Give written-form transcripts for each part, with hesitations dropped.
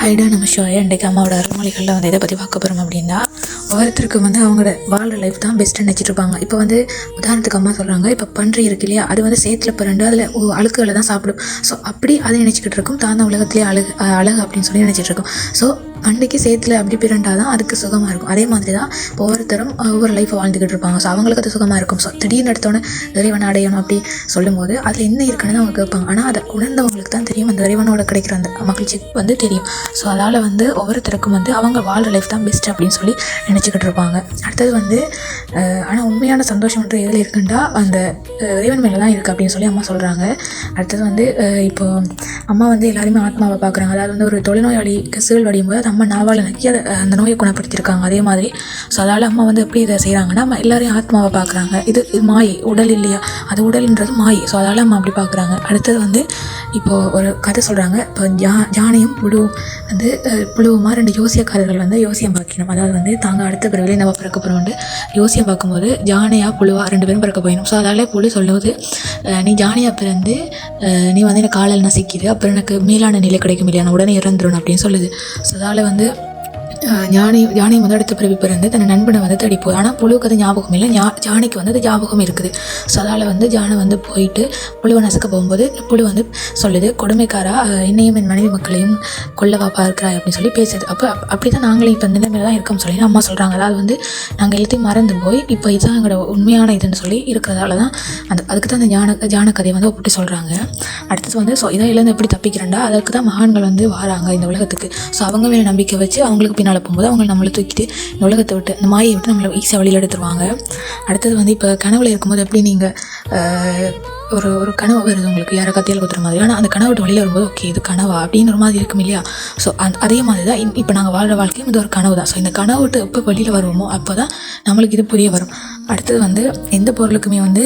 ஹைடா நம்ம ஷோயை இன்றைக்கு அம்மாவோட அருள்மொழிகளில் வந்து எதை பற்றி பார்க்க போகிறோம் அப்படின்னா, ஒவ்வொருத்தருக்கு வந்து அவங்களோட வாழ்கிற லைஃப் தான் பெஸ்ட்டுன்னு நினச்சிட்டு இருப்பாங்க. இப்போ வந்து உதாரணத்துக்கு அம்மா சொல்கிறாங்க, இப்போ பன்றி இருக்கு இல்லையா, அது வந்து சேத்துல பிறண்டு அதில் அழுக்குகளை தான் சாப்பிடும். ஸோ அப்படி அதை நினச்சிக்கிட்டு இருக்கும், தான் உலகத்துலேயே அழகு அப்படின்னு சொல்லி நினச்சிட்டு இருக்கும். ஸோ அன்றைக்கி சேத்துல அப்படி பிறண்டால் தான் அதுக்கு சுகமாக இருக்கும். அதே மாதிரி தான் ஒவ்வொருத்தரும் ஒவ்வொரு லைஃப்பை வாழ்ந்துக்கிட்டு இருப்பாங்க. ஸோ அவங்களுக்கு அது சுகமாக இருக்கும். ஸோ திடீர்னு எடுத்தோன்னே இறைவன் அடையணும் அப்படி சொல்லும்போது அதில் என்ன இருக்குன்னு அவங்க கேட்பாங்க. ஆனால் அதை உணர்ந்தவங்களுக்கு தான் தெரியும், அந்த இறைவனோட கிடைக்கிற அந்த மகிழ்ச்சி வந்து தெரியும். ஸோ அதால் வந்து ஒவ்வொருத்தருக்கும் வந்து அவங்க வாழ்கிற லைஃப் தான் பெஸ்ட் அப்படின்னு சொல்லி நினச்சிக்கிட்டு இருப்பாங்க. அடுத்தது வந்து ஆனால் உண்மையான சந்தோஷம்ன்ற எதில் இருக்குண்டா அந்த இறைவன் மேலே தான் இருக்குது அப்படின்னு சொல்லி அம்மா சொல்கிறாங்க. அடுத்தது வந்து இப்போது அம்மா வந்து எல்லாருமே ஆத்மாவை பார்க்குறாங்க. அதாவது வந்து ஒரு தொழில்நோயாளிக்கு சீல் வடியும் போது அம்மா நாவால் நக்கி அந்த நோயை குணப்படுத்தியிருக்காங்க. அதே மாதிரி ஸோ அதால் அம்மா வந்து எப்படி இதை செய்கிறாங்கன்னா, அம்மா எல்லாரையும் ஆத்மாவை பார்க்குறாங்க. இது மாயை, உடல் இல்லையா, அது உடல்ன்றது மாயை. ஸோ அதால் அம்மா அப்படி பார்க்குறாங்க. அடுத்தது வந்து இப்போது ஒரு கதை சொல்கிறாங்க. இப்போ ஜானையும் வந்து புழுவுமா 2 யோசியக்காரர்கள் வந்து யோசியம் பார்க்கணும். அதாவது வந்து தாங்க அடுத்த பிறவிலே நம்ம பிறக்க போகிறோம்னு யோசியம் பார்க்கும்போது ஜானையா புழுவா 2 பேரும் பிறக்க போயிடும். ஸோ அதால் புழு சொல்லுவது, நீ ஜானையாக பிறந்து நீ வந்து எனக்கு காலில் நசிக்கிது, அப்புறம் எனக்கு மேலான நிலை கிடைக்கும் இல்லையா, நான் உடனே இறந்துடும் அப்படின்னு சொல்லுது. ஸோ அதால் வந்து ஜானி வந்து அடுத்த பிறவி பிறந்து தன் நண்பனை வந்து தேடி போகுது. ஆனால் புழுவுக்கு அது ஞாபகம் இல்லை, ஜானிக்கு வந்து அது ஞாபகம் இருக்குது. ஸோ அதால் வந்து ஜானை வந்து போயிட்டு புழுவை நசுக்க போகும்போது புழு வந்து சொல்லுது, கொடுமைக்காரா என்னையும் என் மனைவி மக்களையும் கொல்லவா பார்க்கிறாய் அப்படின்னு சொல்லி பேசுது. அப்படி தான் நாங்களே இப்போ இந்த நிலைமையில தான் இருக்கோம்னு சொல்லி அம்மா சொல்கிறாங்க. அதாவது வந்து நாங்கள் எல்லாத்தையும் மறந்து போய் இப்போ இதுதான் எங்களோட உண்மையான இதுன்னு சொல்லி இருக்கிறதால தான் அதுக்கு தான் அந்த ஜான கதையை வந்து ஒப்பிட்டு சொல்கிறாங்க. அடுத்தது வந்து ஸோ இதிலேருந்து எப்படி தப்பிக்கிறேன்டா, அதுக்கு தான் மகான்கள் வந்து வராங்க இந்த உலகத்துக்கு. ஸோ அவங்க மேலே நம்பிக்கை வச்சு அவங்களுக்கு பின்னால் போகும்போது அவங்க நம்மளை தூக்கிட்டு இந்த உலகத்தை விட்டு, இந்த மாயை விட்டு நம்மளை ஈஸியாக வழியில் எடுத்துருவாங்க. அடுத்தது வந்து இப்போ கனவுல இருக்கும்போது எப்படி நீங்கள் ஒரு கனவு வருது உங்களுக்கு, யாரை கத்தியில் குத்துற மாதிரி. ஆனால் அந்த கனவு விட்டு வெளியில் வரும்போது ஓகே இது கனவா அப்படின்ற மாதிரி இருக்கும் இல்லையா. ஸோ அதே மாதிரி தான் இப்போ நாங்கள் வாழ்கிற வாழ்க்கையும் இது ஒரு கனவு தான். ஸோ இந்த கனவு விட்டு எப்போ வெளியில் வருவோமோ அப்போ தான் நம்மளுக்கு இது புரிய வரும். அடுத்தது வந்து எந்த பொருளுக்குமே வந்து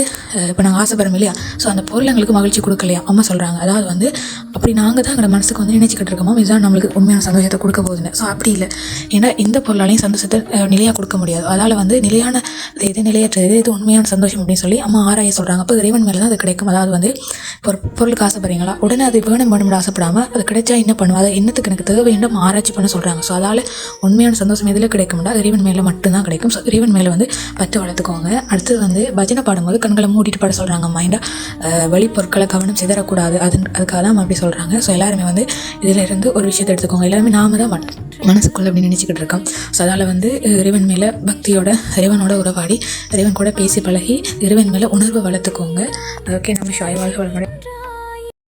இப்போ நாங்கள் ஆசைப்படுறோம் இல்லையா, ஸோ அந்த பொருள் எங்களுக்கு மகிழ்ச்சி கொடுக்கலையா அம்மா சொல்கிறாங்க. அதாவது வந்து அப்படி நாங்கள் தான் எங்களோட மனசுக்கு வந்து நினைச்சிக்கிட்டு இருக்கோமோ இதுதான் நம்மளுக்கு உண்மையான சந்தோஷத்தை கொடுக்க போகுதுன்னு. ஸோ அப்படி இல்லை, ஏன்னா எந்த பொருளாலையும் சந்தோஷத்தை நிலையாக கொடுக்க முடியாது. அதால் வந்து நிலையான இது நிலையற்றது, இது உண்மையான சந்தோஷம் அப்படின்னு சொல்லி அம்மா ஆராய சொல்கிறாங்க. அப்போ இறைவன் மேலே தான் அது கிடைக்கும். அதாவது வந்து ஒரு பொருளுக்கு ஆசைப்படுறீங்களா, உடனே அது வேணும் ஆசைப்படாமல் அது கிடைச்சா என்ன பண்ணுவோம், அதை என்னத்துக்கு எனக்கு தேவை வேண்டும் ஆராய்ச்சி பண்ண சொல்கிறாங்க. ஸோ அதால் உண்மையான சந்தோஷம் எதில் கிடைக்கும்னா இறைவன் மேலே மட்டும்தான் கிடைக்கும். ஸோ இறைவன் மேலே வந்து பற்று வளர்த்துக்கோங்க. அடுத்தது வந்து பஜனை பாடும்போது கண்களை மூடிட்டு பாட சொல்கிறாங்க. மைண்டாக வெளிப்பொருட்களை கவனம் சிதறக்கூடாது, அதுக்காக தான் அப்படி சொல்கிறாங்க. ஸோ எல்லாருமே வந்து இதில் இருந்து ஒரு விஷயத்தை எடுத்துக்கோங்க. எல்லாருமே நாம தான் மனசுக்குள்ளே அப்படின்னு நினச்சிக்கிட்டு இருக்கோம். ஸோ அதால் வந்து இறைவன் மேலே பக்தியோட இறைவனோட உறவாடி இறைவன் கூட பேசி பழகி இறைவன் மேலே உணர்வை வளர்த்துக்கோங்க. ஓகே, நம்ம ஷாய் வாழ்க வளமுடன்.